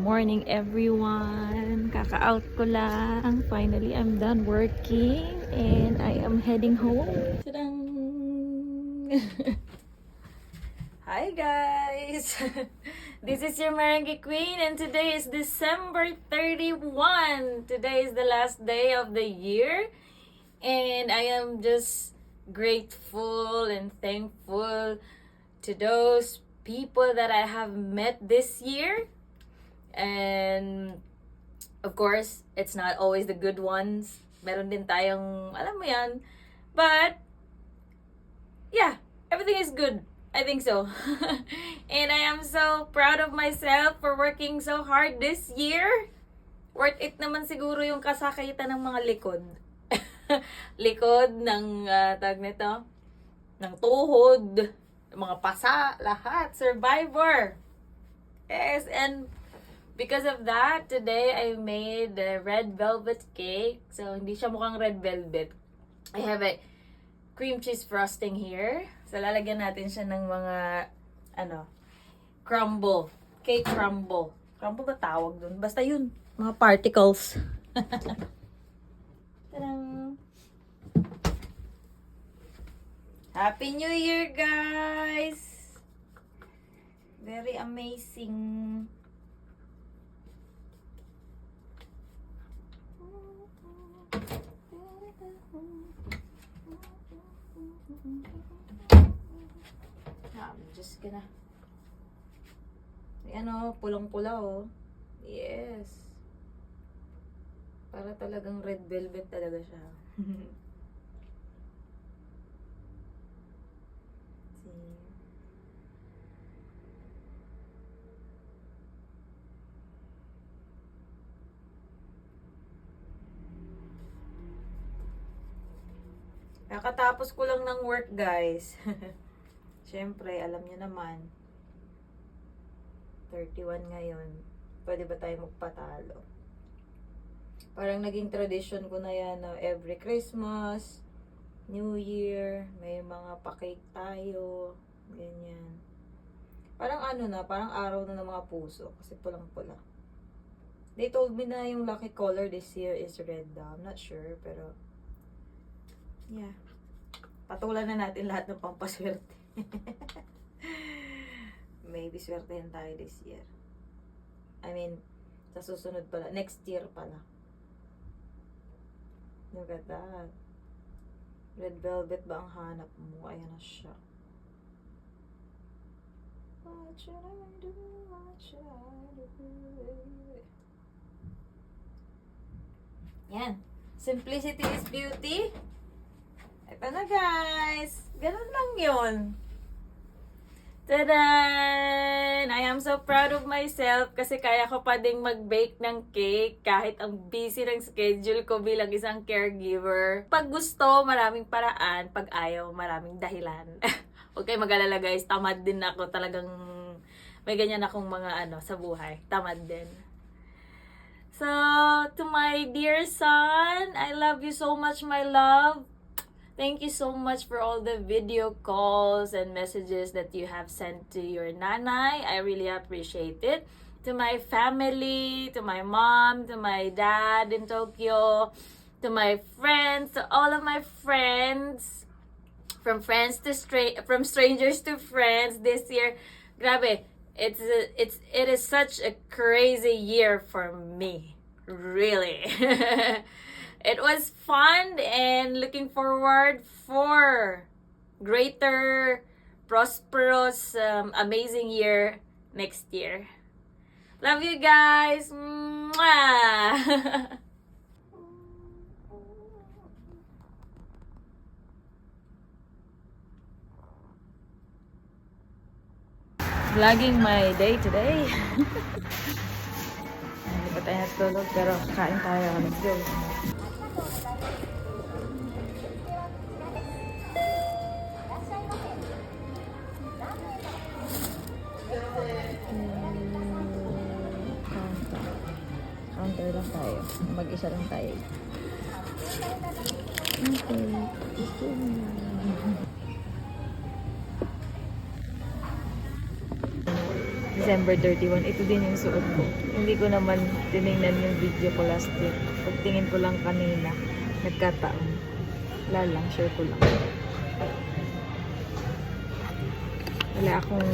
morning everyone! Kaka-out ko lang. Finally, I'm done working and I am heading home. Tadang! Hi guys! This is your Merengue Queen and today is December 31. Today is the last day of the year and I am just grateful and thankful to those people that I have met this year. And of course, it's not always the good ones. Meron din tayong, alam mo yan. But, yeah, everything is good. I think so. And I am so proud of myself for working so hard this year. Worth it naman siguro yung kasakitan ng mga likod. Likod ng, tag nito, ng tuhod, mga pasa, lahat. Survivor. Yes, and because of that, today I made the red velvet cake. So, hindi siya mukhang red velvet. I have a cream cheese frosting here. So, lalagyan natin siya ng mga, crumble. Cake crumble. Crumble ba tawag dun? Basta yun. Mga particles. Tadang! Happy New Year, guys! Very amazing. I'm just gonna... Ayan o, pulang-pula o. Yes. Para talagang red velvet talaga siya. See? Kakatapos ko lang ng work, guys. Siyempre, alam niyo naman. 31 ngayon. Pwede ba tayo magpatalo? Parang naging tradition ko na yan na every Christmas, New Year, may mga pa-cake tayo. Ganyan. Parang parang araw na ng mga puso. Kasi pulang-pula. They told me na yung lucky color this year is red daw. I'm not sure, pero yeah. Patulan na natin lahat ng pampaswerte. Maybe swertehin tayo this year. I mean, sa susunod pala. Next year pala. Look at that. Red velvet ba ang hanap mo? Ayan na siya. What should I do? What should I do? Yan. Simplicity is beauty. Ito na, guys. Ganun lang yun. Tadaan! I am so proud of myself kasi kaya ko pa ding mag-bake ng cake kahit ang busy ng schedule ko bilang isang caregiver. Pag gusto, maraming paraan. Pag ayaw, maraming dahilan. Huwag kayo mag-alala, guys. Tamad din ako. Talagang may ganyan akong mga sa buhay. Tamad din. So, to my dear son, I love you so much, my love. Thank you so much for all the video calls and messages that you have sent to your nanay. I really appreciate it. To my family, to my mom, to my dad in Tokyo, to my friends, to all of my friends, from strangers to friends this year. Grabe, it is such a crazy year for me. Really. It was fun and looking forward for greater, prosperous, amazing year next year. Love you guys! Mwah! Vlogging my day today. Hindi pa tayo natulog pero kain tayo. Let's go. Counter lang tayo. Mag-isa lang tayo. Okay. December 31. Ito din yung suot ko. Hindi ko naman tinignan yung video ko last week. Pagtingin ko lang kanina, nagkataon. Wala lang, share ko lang. Wala akong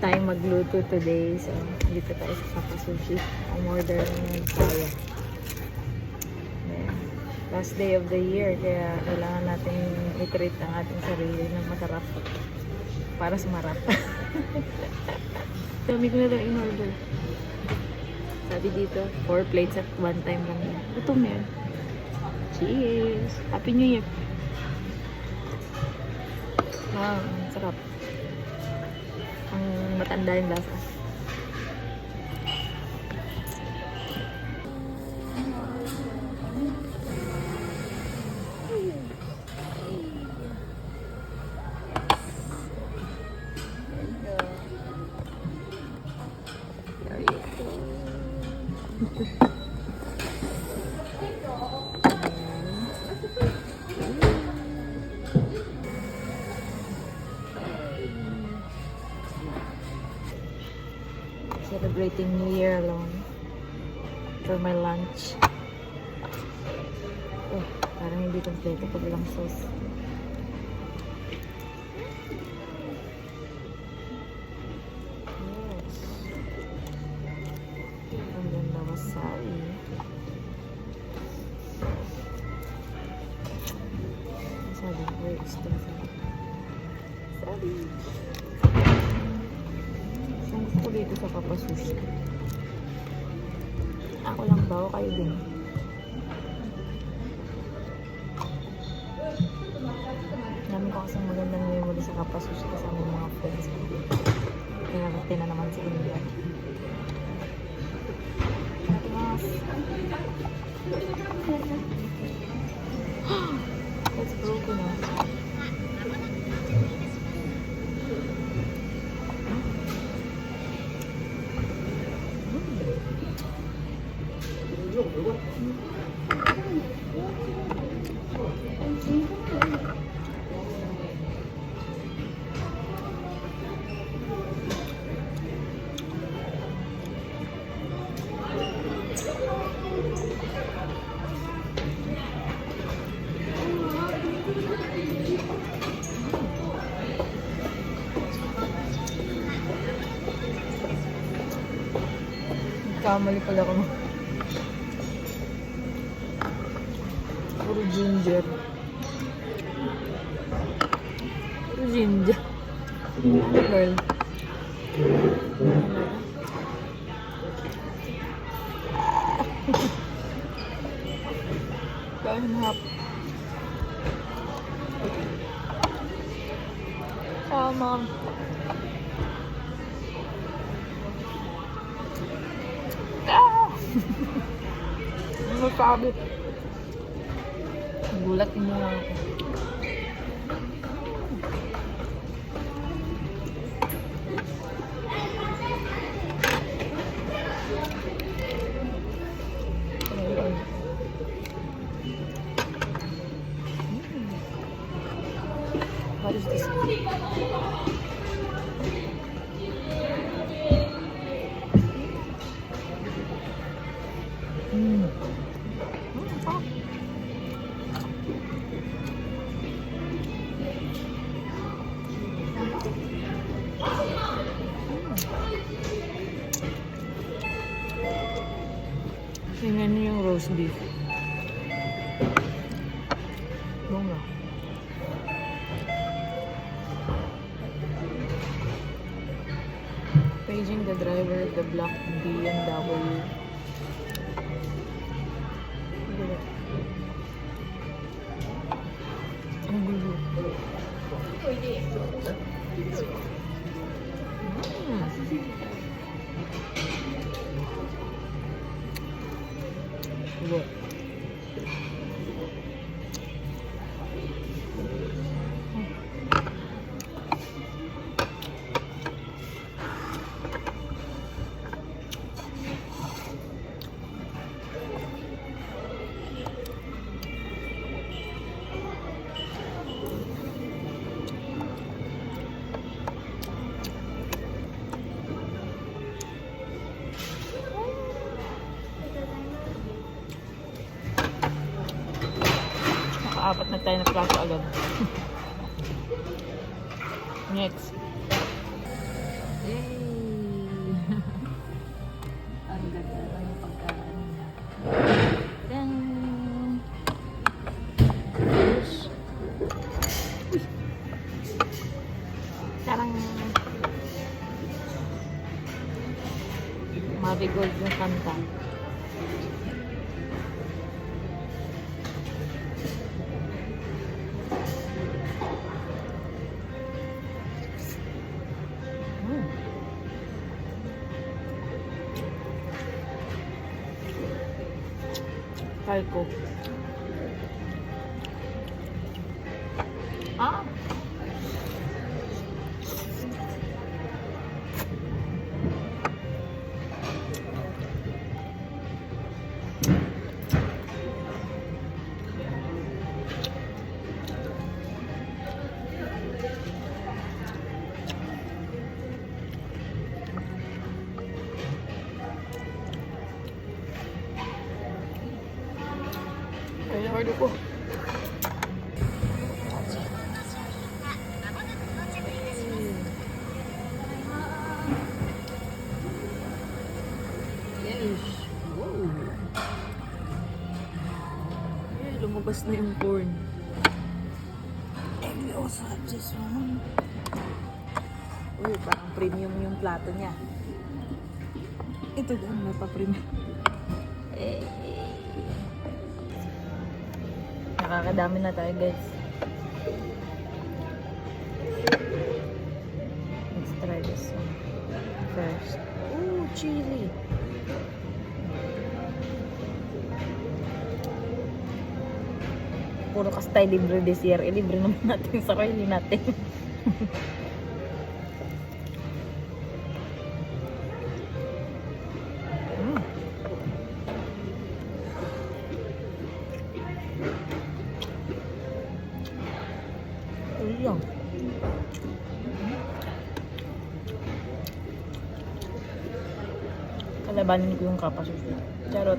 time magluto today. So, dito tayo sa Sapa Sushi. Ang order ng saya. Last day of the year. Kaya kailangan natin i-treat ang ating sarili ng masarap. Para sumarap. Dami ko na lang in-order. Sabi dito, 4 plates at 1 time lang yan. Gutom na yan. Cheers! Happy New Year! Wow, sarap. Ang matanda yung lasa. Celebrating New Year alone for my lunch. Oh, parang hindi kompleto pag walang sauce. Yes. Ang ganda wasabi. Wasabi, very expensive. Wasabi. Gusto ko dito sa Papa Sushi. Ako lang ba o kayo din? Dami ko kasing magandang memory sa Papa Sushi kasama yung mga friends ko. Kaya bakit na naman si India. Mas. It's broken na. Kamali pala ko. Puro ginger. Puro ginger. Girl. Kainap. Sama. Masabi. Gulat mo lang ako. What is this? Tingnan niyo yung roast beef. Bunga. Paging the driver of the black BMW. Ang gulo. Gulo. Nakaapat na tayo na plato agad. Next. Yay! Ang ganda ng pagkain niya. Then, fish. Parang marigold yung kanta. Kalko. Ah! Kaya order ko. Yes. Wow. Ay, lumabas na yung corn. And we also have this one. Uy, parang premium yung plato niya. Ito din, may pa-premium. Eh. Nakakadami na tayo, guys. Let's try this one first. Ooh, chili. Puro kasi tayo libre this year. Libre naman natin sa sarili natin. Ayan. Kalabanin ko yung kapasusi. Charot.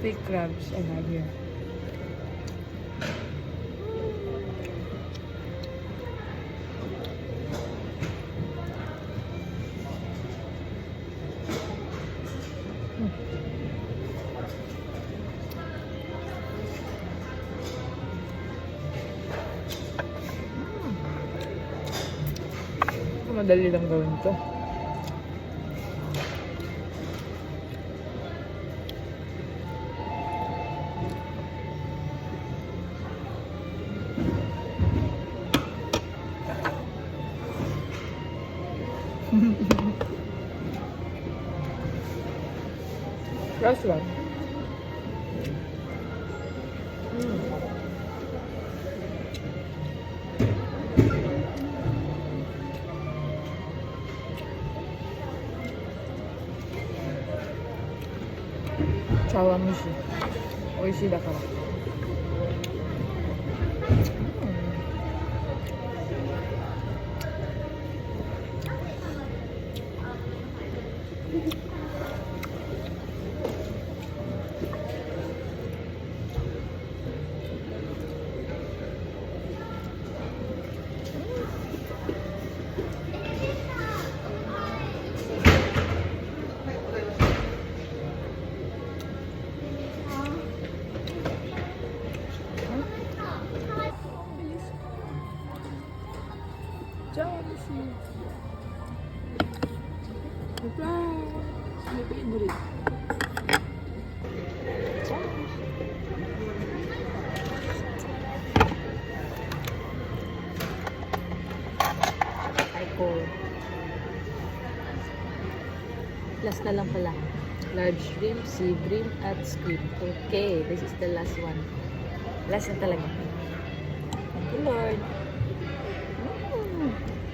Big crabs I have here. Madali lang gawin to. Last one. Chawanmushi. 美味しいだから。Chawanmushi. Bye. My favorite. Taiko. Last na lang pala. Large shrimp, sea bream, at squid. Okay, this is the last one. Last na talaga. Thank you, Lord.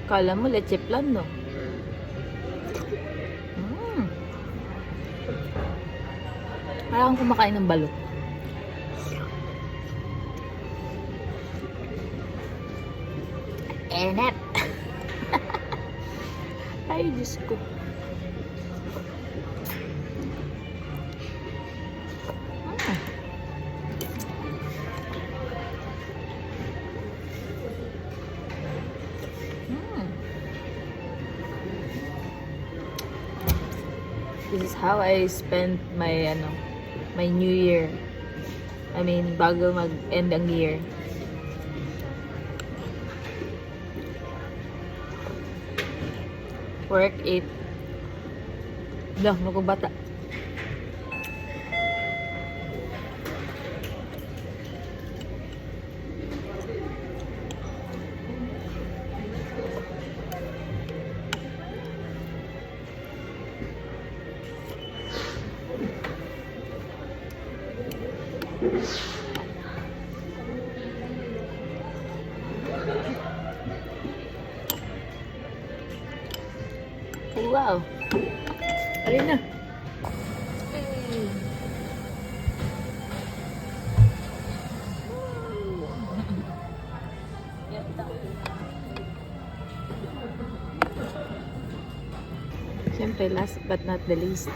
Kala mo leche plan, no? Parang kumakain ng balot. Enet! Ay, Diyos ko. This is how I spent my my New Year. I mean, bago mag-end ang year. Work, eat. Dah, magkubata. Wow. Alin na. Siyempre, last but not the least,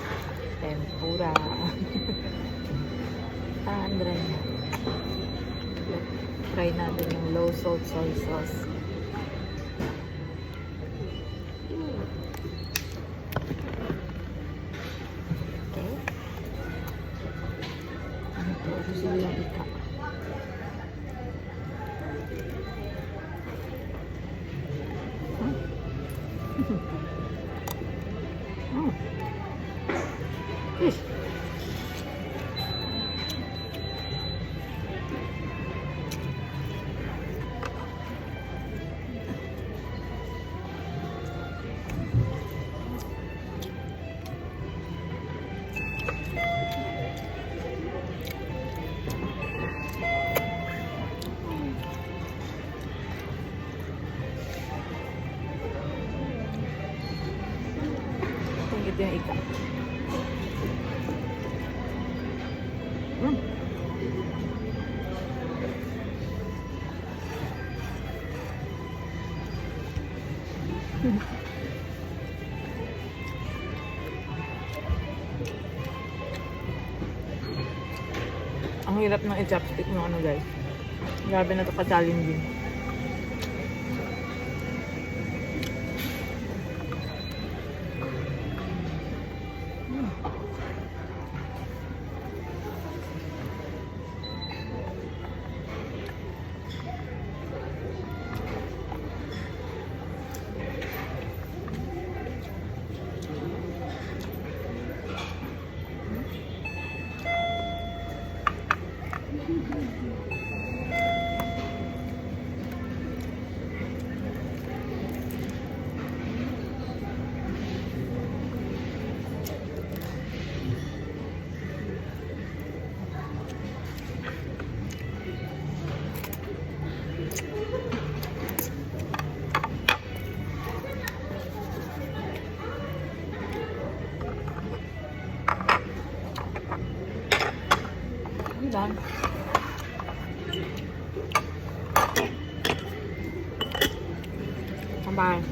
tempura. Andra na. Try natin yung low salt soy sauce. Okay. Ano to? Gusto yung ika. Fish. Ito yung ika. Ang hirap ng i-chopstick ng ano, guys. Grabe na ito ka-challenging. Done. Bye.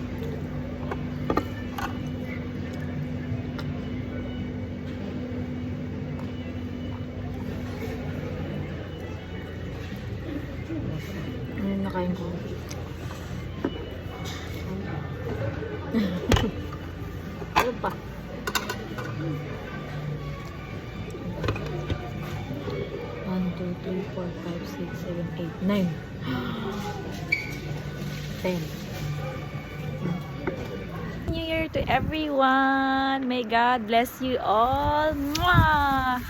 Ano yung nakain ko? Ano pa? 1, 2, 3, 4, 5, 6, 7, 8, 9. 10. New Year to everyone. May God bless you all. Mwah!